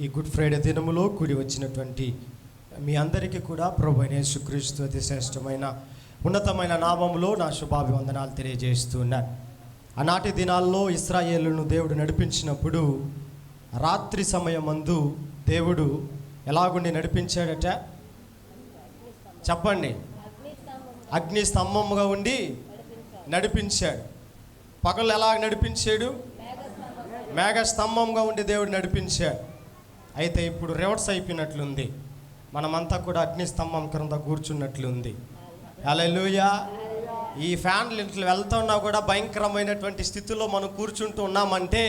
ఈ good Friday దినములో కూడి వచ్చినటువంటి మీ అందరికీ కూడా ప్రభువైన యేసుక్రీస్తు అతి శ్రేష్టమైన ఉన్నతమైన నామములో నా శుభాభివందనాలు తెలియజేస్తున్నాను. ఆనాటి దినాల్లో ఇశ్రాయేలును దేవుడు నడిపించినప్పుడు రాత్రి సమయమందు దేవుడు ఎలాగుండి నడిపించాడట చెప్పండి. అగ్ని స్తంభముగా ఉండి నడిపించాడు. పగలు ఎలా నడిపించాడు? మేఘ స్తంభంగా ఉండి దేవుడు నడిపించాడు. అయితే ఇప్పుడు రివర్స్ అయిపోయినట్లుంది. మనమంతా కూడా అగ్ని స్తంభం క్రింద కూర్చున్నట్లుంది. హల్లెలూయా. ఈ ఫ్యాన్లు ఇంట్లో వెళ్తున్నా కూడా భయంకరమైనటువంటి స్థితిలో మనం కూర్చుంటూ ఉన్నామంటే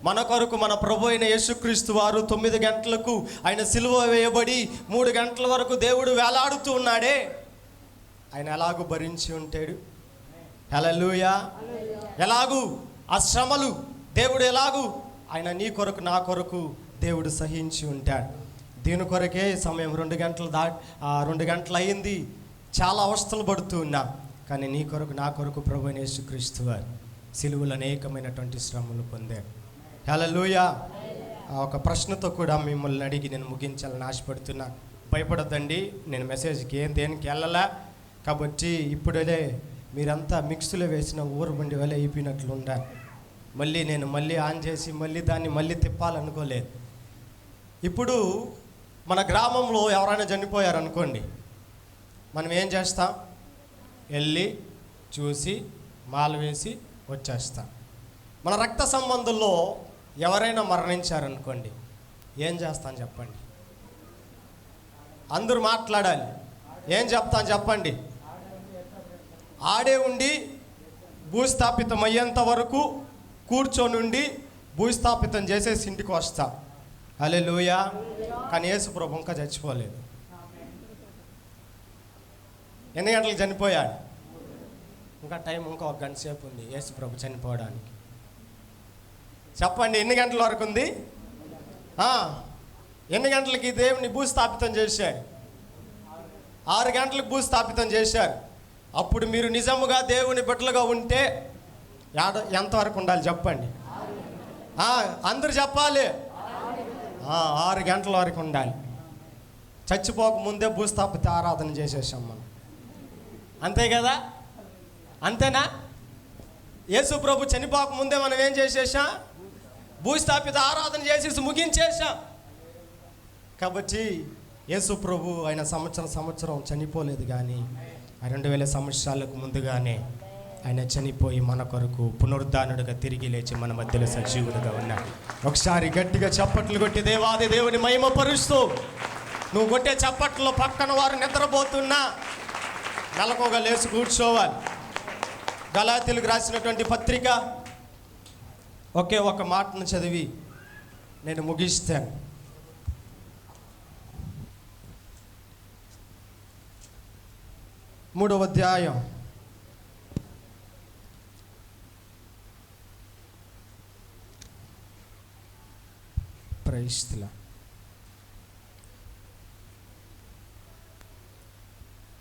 మన కొరకు మన ప్రభు అయిన యేసుక్రీస్తు వారు 9 గంటలకు ఆయన సిలువ వేయబడి 3 గంటల వరకు దేవుడు వేలాడుతూ ఉన్నాడే. ఆయన ఎలాగూ భరించి ఉంటాడు. హల్లెలూయా. ఎలాగూ ఆ శ్రమలు దేవుడు ఎలాగూ ఆయన నీ కొరకు నా కొరకు దేవుడు సహించి ఉంటాడు. దీని కొరకే సమయం 2 గంటలు అయింది. చాలా అవస్థలు పడుతూ ఉన్నా. కానీ నీ కొరకు నా కొరకు ప్రభువైన యేసుక్రీస్తు వారు సిలువలో అనేకమైనటువంటి శ్రమలు పొందాడు. హల్లెలూయా. ఒక ప్రశ్నతో కూడా మిమ్మల్ని అడిగి నేను ముగించాలని ఆశపడుతున్నా. భయపడద్దండి, నేను మెసేజ్కి దేనికి వెళ్ళలా. కాబట్టి ఇప్పుడే మీరంతా మిక్స్లో వేసిన ఊరబండి వల్ల అయిపోయినట్లు ఉండాలి. నేను మళ్ళీ ఆన్ చేసి దాన్ని తిప్పాలనుకోలేదు. ఇప్పుడు మన గ్రామంలో ఎవరైనా చనిపోయారనుకోండి, మనం ఏం చేస్తాం? వెళ్ళి చూసి మాల వేసి వచ్చేస్తాం. మన రక్త సంబంధుల్లో ఎవరైనా మరణించారనుకోండి, ఏం చేస్తాను చెప్పండి? అందరూ మాట్లాడాలి. ఏం చెప్తాను చెప్పండి? ఆడే ఉండి భూస్థాపితం అయ్యేంత వరకు కూర్చొనుండి భూస్థాపితం చేసేసి ఇంటికి వస్తా. హల్లెలూయా. కానీ యేసు ప్రభు ఇంకా చచ్చిపోలేదు. ఎన్ని గంటలకు చనిపోయాడు? ఇంకా టైం ఇంకా 1 గంట సేపు ఉంది యేసు ప్రభు చనిపోవడానికి. చెప్పండి, ఎన్ని గంటల వరకు ఉంది? ఎన్ని గంటలకి దేవుని భూస్థాపితం చేశాడు? 6 గంటలకు భూస్థాపితం చేశారు. అప్పుడు మీరు నిజముగా దేవుని బిడ్డలుగా ఉంటే ఎంతవరకు ఉండాలి చెప్పండి? అందరూ చెప్పాలి. 6 గంటల వరకు ఉండాలి. చచ్చిపోక ముందే భూస్థాపిత ఆరాధన చేసేసాం మనం. అంతే కదా? అంతేనా? యేసు ప్రభు చనిపోక ముందే మనం ఏం చేసేసాం? భూస్థాపిత ఆరాధన చేసేసి ముగించేసాం. కాబట్టి యేసు ప్రభు ఆయన సంవత్సరం చనిపోలేదు. కానీ 2000 సంవత్సరాలకు ముందుగానే ఆయన చనిపోయి మన కొరకు పునరుద్ధానుడిగా తిరిగి లేచి మన మధ్యలో సజీవుడిగా ఉన్నాడు. ఒకసారి గట్టిగా చప్పట్లు కొట్టి దేవాది దేవుని మహిమపరుస్తూ, నువ్వు కొట్టే చప్పట్లో పక్కన వారు నిద్రపోతున్నా నెలకోగా లేచి కూర్చోవాలి. గలాతీయులకు రాసినటువంటి పత్రిక ఒకే ఒక మాటను చదివి నేను ముగిస్తాను. 3వ అధ్యాయం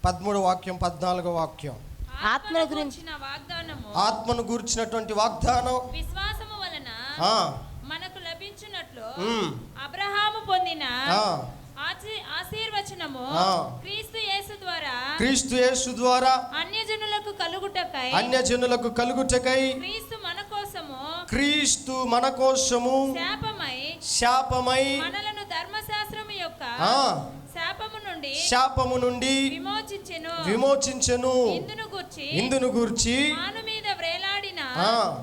13వ వాక్యం 14వ వాక్యం. ఆత్మను గూర్చినటువంటి వాగ్దానం విశ్వాసము వలన మనకు లభించినట్లు అబ్రహాము పొందిన ఆశీర్వచనము క్రీస్తు యేసు ద్వారా అన్యజనులకు కలుగుటకై క్రీస్తు మన కోసము శాపమై మనలను ధర్మశాస్త్రము యొక్క శాపము నుండి విమోచించెను. ఇందును గూర్చి మీద వ్రేలాడిన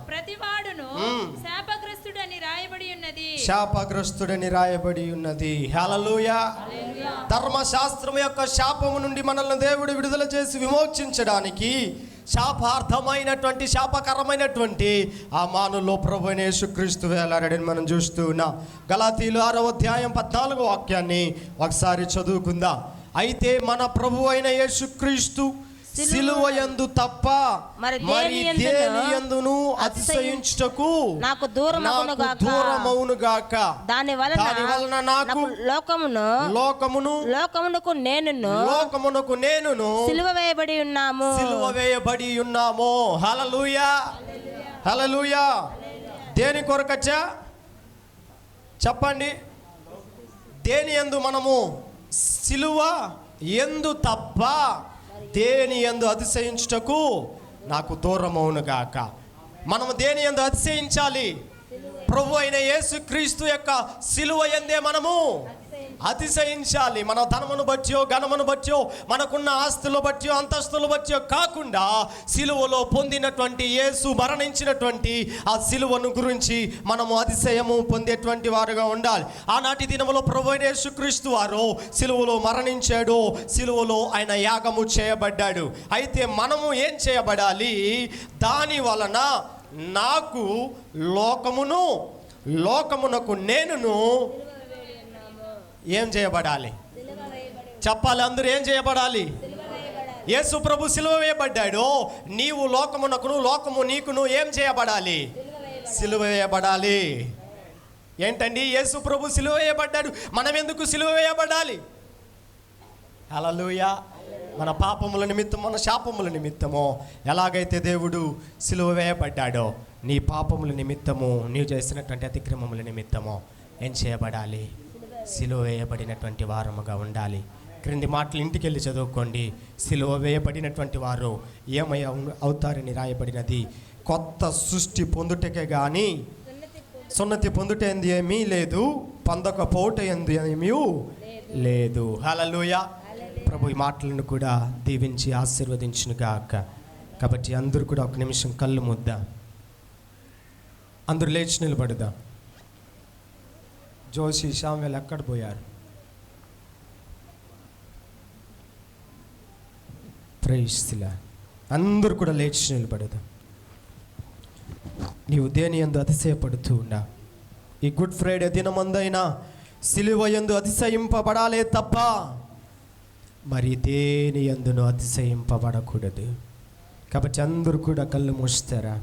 ప్రతివాడును శాపగ్రస్తుడని రాయబడి ఉన్నది. హల్లెలూయా. ధర్మశాస్త్రం యొక్క శాపము నుండి మనల్ని దేవుడు విడుదల చేసి విమోచించడానికి శాపార్థమైనటువంటి శాపకరమైనటువంటి ఆ మానులో ప్రభువైన యేసుక్రీస్తు వేలాడని మనం చూస్తూ ఉన్నాం. గలాతీయులు 6వ అధ్యాయం 14వ వాక్యాన్ని ఒకసారి చదువుకుందాం. అయితే మన ప్రభువైన యేసుక్రీస్తు సిలువయందు తప్ప మరి దేనియందును అతిశయించుటకు నాకు దూరమవును గాక. దాని వలన నాకు లోకమునకు నేనును సిలువ వేయబడి ఉన్నాము. హల్లెలూయా. హల్లెలూయా. దేని కొరకచ్చా చెప్పండి? దేని యందు మనము సిలువ యందు తప్ప దేని యందు అతిశయించుటకు నాకు దూరమవును గాక. మనము దేని యందు అతిశయించాలి? ప్రభు అయిన యేసుక్రీస్తు యొక్క సిలువ యందే మనము అతిశయించాలి. మన ధనమును బట్టో, ఘనమును బట్టో, మనకున్న ఆస్తులు బట్టో, అంతస్తులు బట్టో కాకుండా సిలువలో పొందినటువంటి యేసు మరణించినటువంటి ఆ సిలువను గురించి మనము అతిశయము పొందేటువంటి వారుగా ఉండాలి. ఆనాటి దినములో ప్రభు అయిన యేసుక్రీస్తు వారు సిలువలో మరణించాడు, సిలువలో ఆయన యాగము చేయబడ్డాడు. అయితే మనము ఏం చేయబడాలి? దాని వలన నాకు లోకమునకు నేనును ఏం చేయబడాలి? చెప్పాలి అందరూ, ఏం చేయబడాలి? యేసు ప్రభు సిలువ వేయబడ్డాడు. నీవు లోకమునకును, లోకము నీకును ఏం చేయబడాలి? సిలువ వేయబడాలి. ఏంటండి? యేసు ప్రభు సిలువ వేయబడ్డాడు, మనం ఎందుకు సిలువ వేయబడాలి? హల్లెలూయా. మన పాపముల నిమిత్తం, మన శాపముల నిమిత్తము ఎలాగైతే దేవుడు సిలువ వేయబడ్డాడో, నీ పాపముల నిమిత్తము, నీవు చేసినటువంటి అతిక్రమముల నిమిత్తము ఏం చేయబడాలి? సిలువ వేయబడినటువంటి వారముగా ఉండాలి. క్రింది మాటలు ఇంటికి వెళ్ళి చదువుకోండి. సిలువ వేయబడినటువంటి వారు ఏమై అవుతారని రాయబడినది. కొత్త సృష్టి పొందుటకే కానీ సున్నతి పొందుటేంది ఏమీ లేదు, పొందకపోవట ఎందు ఏమీ లేదు. హల్లెలూయా. ప్రభు ఈ మాటలను కూడా దీవించి ఆశీర్వదించునుగాక. కాబట్టి అందరూ కూడా ఒక నిమిషం కళ్ళు మూద్దాం. అందరూ లేచి నిలబడదాం. జోషి, శామ్వేల్ ఎక్కడ పోయారు? Praise the Lord. అందరూ కూడా లేచి నిలబడదాం. నీవు దేని యందు అతిశయపడుతూ ఉన్నా, ఈ గుడ్ ఫ్రైడే దినమందైనా సిలువ యందు అతిశయింపబడాలే తప్ప మరి దేని యందును అతిశయింపబడకూడదు. కాబట్టి అందరూ కూడా కళ్ళు మూస్తారా?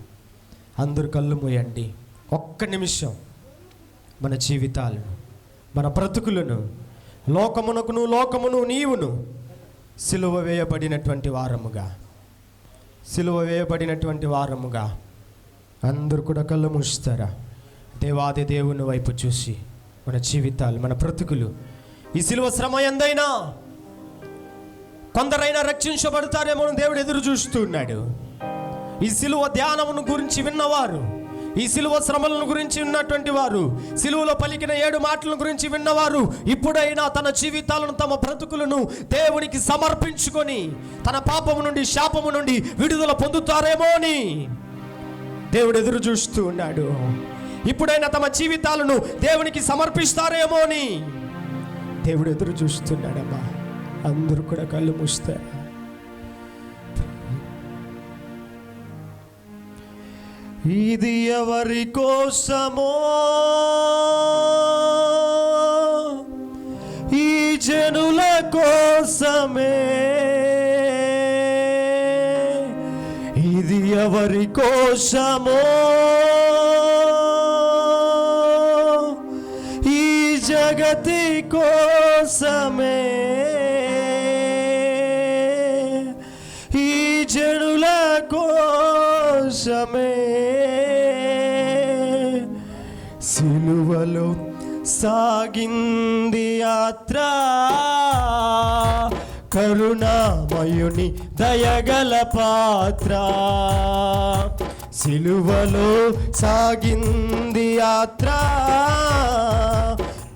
అందరూ కళ్ళు మూయండి. ఒక్క నిమిషం మన జీవితాలను, మన బ్రతుకులను, లోకమును నీవును సిలువ వేయబడినటువంటి వారముగా అందరూ కూడా కళ్ళు మూస్తారా? దేవాది దేవుని వైపు చూసి మన జీవితాలు, మన బ్రతుకులు ఈ సిలువ శ్రమ ఎందైనా కొందరైనా రక్షించబడతారేమో దేవుడు ఎదురు చూస్తున్నాడు. ఈ సిలువ ధ్యానమును గురించి విన్నవారు, ఈ సిలువ శ్రమలను గురించి విన్నటువంటి వారు, సిలువలో పలికిన 7 మాటల గురించి విన్నవారు ఇప్పుడైనా తన జీవితాలను, తమ బ్రతుకులను దేవునికి సమర్పించుకొని తన పాపము నుండి, శాపము నుండి విడుదల పొందుతారేమో అని దేవుడు ఎదురు చూస్తూ ఉన్నాడు. ఇప్పుడైనా తమ జీవితాలను దేవునికి సమర్పిస్తారేమో అని దేవుడు ఎదురు చూస్తున్నాడమ్మా. అందరూ కూడా కళ్ళు మూస్తారు. ఇది ఎవరి కోసమో ఈ జనుల కోసమే, ఇది ఎవరి కోసమో ఈ జగతి కోసమే, ఈ జనుల కోసమే. సిలువలో సాగింది యాత్ర, కరుణామయుని దయగల పాత్ర. సిలువలో సాగింది యాత్ర,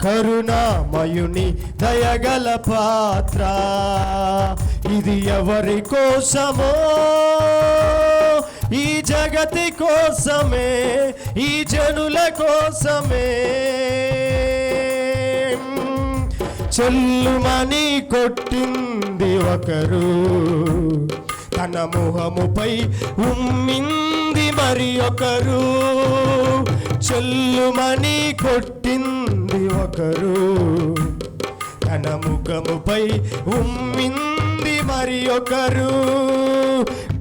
కరుణామయుని దయగల పాత్ర. ఇది ఎవరి కోసమో ఈ జగతి కోసమే, ఈ జనుల కోసమే. చెల్లుమని కొట్టింది ఒకరు, తన ముఖముపై ఉమ్మింది మరి ఒకరు. చెల్లుమని కొట్టింది ఒకరు, తన ముఖముపై ఉమ్మింది మరి ఒకరు.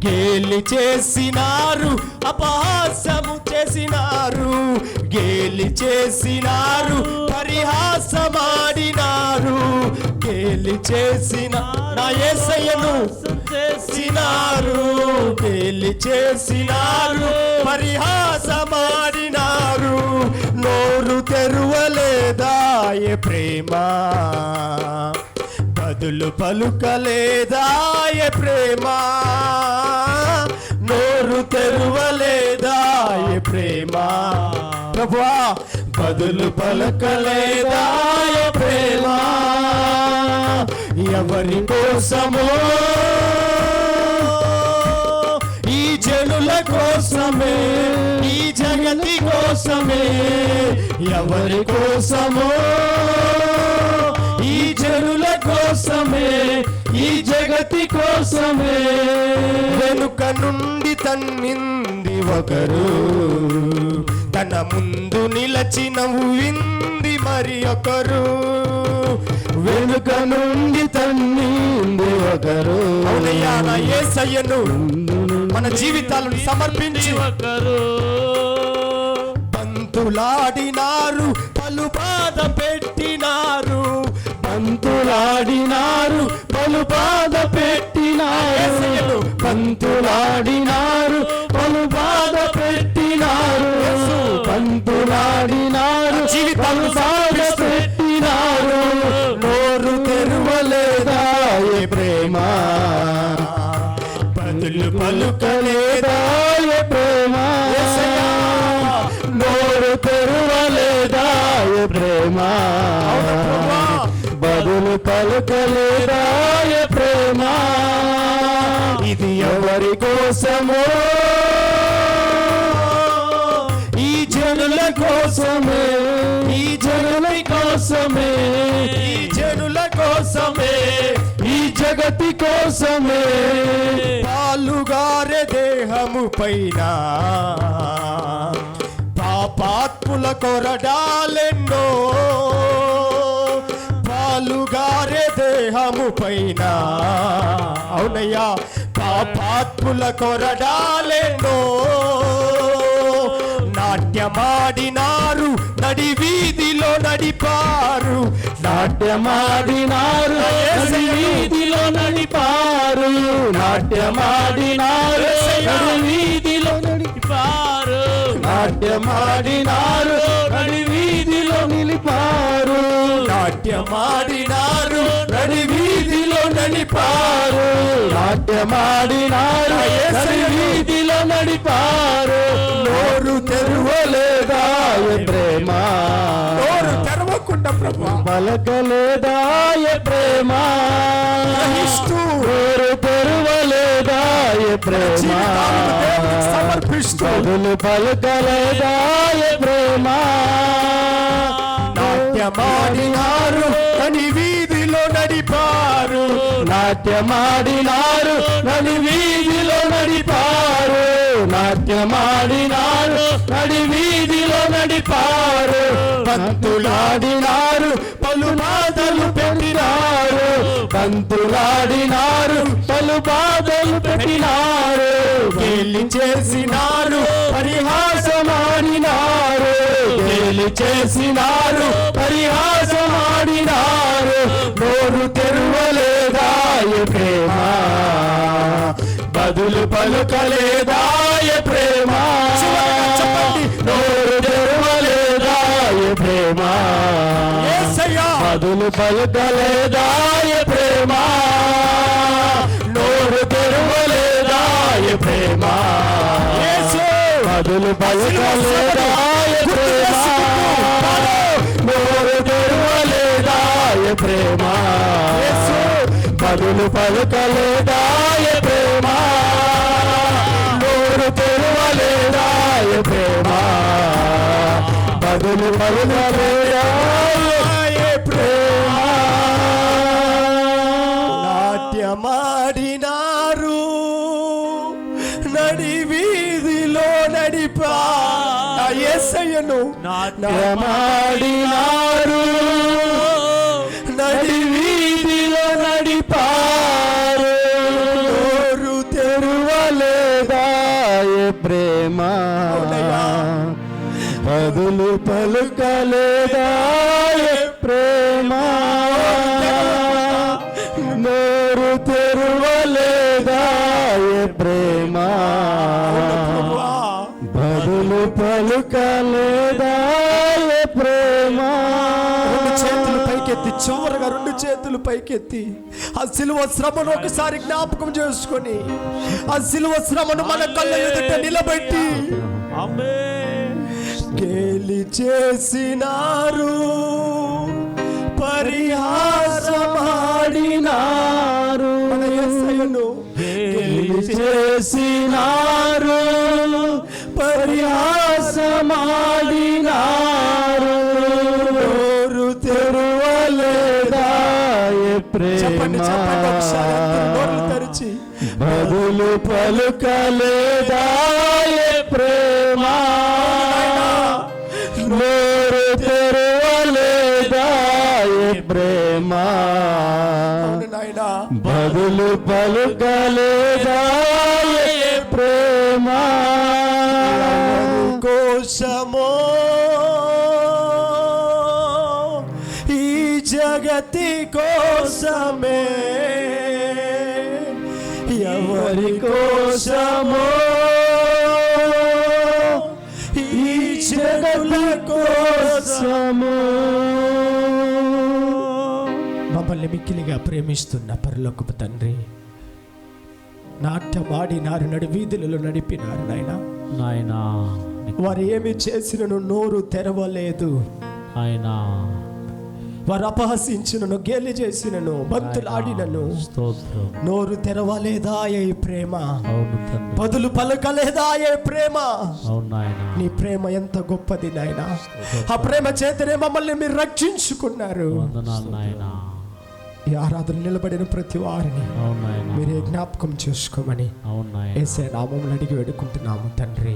గేలి చేసినారు, అపహాసము చేసినారు, గేలి చేసినారు, పరిహాసమాడినారు. గేలి చేసిన నా యేసయ్యను చేసినారు, గేలి చేసినారు, పరిహాసమాడినారు. నోరు నోరు తెరువలేదా ఏ ప్రేమ, బదులు పలుకలేదా ఏ ప్రేమ, నోరు తెరువలేదా ఏ ప్రేమ, ప్రభువా బదులు పలకలేదా ఏ ప్రేమ, ఎవరి కోసమో ఈ జనుల కోసమే, ఈ జగతి కోసమే, ఎవరి కోసమో ఈ జనుల కోసమే, ఈ జగతి కోసమే, వెనుక నుండి తన్నింది ఒకరు, తన ముందు నిలచి నవ్వింది మరి ఒకరు, వెనుక నుండి తన్నింది ఒకరు. అవునయ్యా నా యేసయ్యను మన జీవితాలను సమర్పించి ఒకరు బంతులాడినారు, పలు బాధ పెట్టినారు, బంతులాడినారు, పలు బాధ పెట్టినారు, బంతులాడినారు, పలు బాధ పెట్టినారు, బంతులాడినారు, జీవితాలు బాధ పెట్టినారు, నోరు తెరువలేదా ఏ ప్రేమ, బదులు పలుకలేదా ఏ ప్రేమ, నోరు తెరువలేదా ఏ ప్రేమ, బదులు పలుకలేదా ఏ ప్రేమ, ఇది ఎవరి కోసమో ఈ జనుల కోసమే, ఈ జనుల కోసమే, ఈ జనుల కోసమే, ఈ జగతి కోసమే, పాలుగారే దేహము పైన పాపాత్ముల కొరడాలెన్నో, పాలుగారే దేహము పైన, అవునయ్యా పాపాత్ముల కొరడాలెన్నో, నాట్యమాడినారు, నడి వీధిలో నడిపారు, నాట్యమాడినారు, నడి వీధిలో నడిపారు, నాట్యమాడినారు, నడి వీధిలో నడిపారు, నాట్యమాడినారు, నడి వీధిలో నిలిపారు, నాట్యమాడినారు, నడి వీధిలో నడిపారు, నాట్యమాడినారు, నడి వీధిలో నడిపారు, నోరు తెరువలేదా ఏ ప్రేమ, నోరు తెరవకుండా ప్రభు పలకలేదా ఏ ప్రేమ, నోరు తెరువలేదా ఏ ప్రేమ, సమర్పిస్తూ బదులు పలకలేదా ఏ ప్రేమ, నాట్యమాడినారు, నడి వీధిలో నడిపారు, నాట్యమాడినారు, నడి వీధిలో నడిపారు, నాట్యమాడినారు, నడి వీధిలో నడిపారు, బంతులాడినారు, పలు బాధలు పెట్టినారు, బంతులాడినారు, పలు బాధలు పెట్టినారు, గేలి చేసినారు, పరిహాసమాడినారు, గేలి చేసినారు, పరిహాసమాడినారు, నోరు తెరువలేదా ఏ ప్రేమ, బదులు పలుకలేదా ఏ ప్రేమ, నోరు తెరువలేదా ఏ ప్రేమ, బదులు పలుకలేదా ఏ ప్రేమ, నోరు తెరువలేదా ఏ ప్రేమ, బదులు పలుకలేదా ఏ ప్రేమ, నోరు తెరువలేదా ఏ ప్రేమ, బదులు పలుకలేదా ఏ ప్రేమ, నోరు తెరువలేదా ఏ ప్రేమ, బదులు పలుకలేదా ఏ ప్రేమ, నాట్యమాడినారు, నడి వీధిలో నడిపా యేసయ్యను, నాట్యమాడినారు, నడి వీధిలో నడిపారు, నోరు తెరువలేదా ఏ ప్రేమ, బదులు పలుకలేదా ఏ ప్రేమ, నోరు తెరువలేదా ఏ ప్రేమ, బదులు పలుకలేదా ఏ ప్రేమ. పైకెత్తి చివరిగా 2 చేతులు పైకెత్తి ఆ సిలువ శ్రమను ఒకసారి జ్ఞాపకం చేసుకొని ఆ సిలువ శ్రమను మన కళ్ళ ఎదుట నిలబెట్టి గేలి చేసినారు, పరిహాసమాడినారు, మన యేసయ్యను గేలి చేసినారు, పరిహాసమాడినారు. నోరు తెరువలేదా చెప్పండి ఒకసారి నోరు తెరిచి, బదులు పలుకలేదా ప్రేమ, నోరు తెరువలేదా ప్రేమ, బదులు పలుకలేదా ప్రేమ. కోసమో ఈ జగతి కోసమే, ఎవరి కోసమో ఈ జగతి కోసము. మమ్మల్ని మిక్కిలిగా ప్రేమిస్తున్న పరలోకపు తండ్రి, నాట్యమాడినారు, నడి వీధులలో నడిపినారు నాయనా. వారు ఏమి చేసినను నోరు తెరవలేదు, వారు అపహసించినను, గేలి చేసినను, భక్తులాడినను నోరు తెరవలేదా ఏ ప్రేమ, బదులు పలకలేదా ఏ ప్రేమ. నీ ప్రేమ ఎంత గొప్పది నాయనా. ఆ ప్రేమ చేతనే మమ్మల్ని మీరు రక్షించుకున్నారు. ఈ ఆరాధన నిలబడిన ప్రతి వారిని మీరే జ్ఞాపకం చేసుకోమని యేసయ్య నామములో అడిగి వేడుకుంటున్నాము తండ్రి.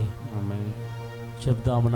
చెప్దాము.